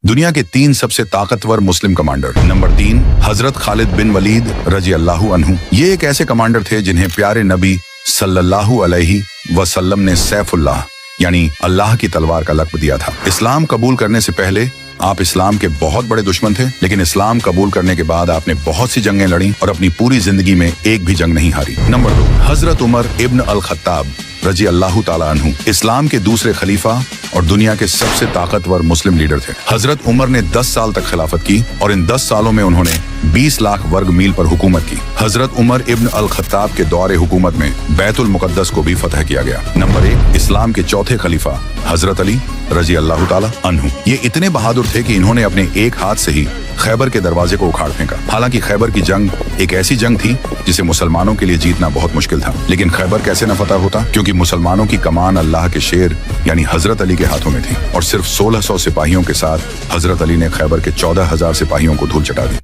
दुनिया के 3 सबसे ताकतवर मुस्लिम कमांडर। नंबर 3, हजरत खालिद बिन वलीद रजी अल्लाहु अन्हु। ये एक ऐसे कमांडर थे जिन्हें प्यारे नबी सल्लल्लाहु अलैहि वसल्लम ने सैफुल्लाह यानी अल्लाह की तलवार का लक़्ब दिया था। इस्लाम कबूल करने से पहले आप इस्लाम के बहुत बड़े दुश्मन थे, लेकिन इस्लाम कबूल करने के बाद आपने बहुत सी जंगें लड़ी और अपनी पूरी जिंदगी में एक भी जंग नहीं हारी। नंबर 2, हजरत उमर इब्न अल खत्ताब रजी अल्लाहु ताला अन्हु। इस्लाम के दूसरे खलीफा और दुनिया के सबसे ताकतवर मुस्लिम लीडर थे। हजरत उमर ने 10 साल तक खिलाफत की और इन 10 सालों में उन्होंने 20 लाख वर्ग मील पर हुकूमत की। हजरत उमर इब्न अल खत्ताब के दौरे हुकूमत में बैतुल मुकद्दस को भी फतह किया गया। नंबर 1, इस्लाम के चौथे खलीफा हजरत अली रजी अल्लाहु ताला अन्हु। ये इतने बहादुर थे कि इन्होंने अपने एक हाथ से ही खैबर के दरवाजे को उखाड़ फेंका। हालांकि खैबर की जंग एक ऐसी जंग थी जिसे मुसलमानों के लिए जीतना बहुत मुश्किल था, लेकिन खैबर कैसे न फतह होता, क्योंकि मुसलमानों की कमान अल्लाह के शेर यानी हजरत अली के हाथों में थी और सिर्फ 1600 सिपाहियों के साथ हजरत अली ने खैबर के 14,000 सिपाहियों को धूल चटा दी।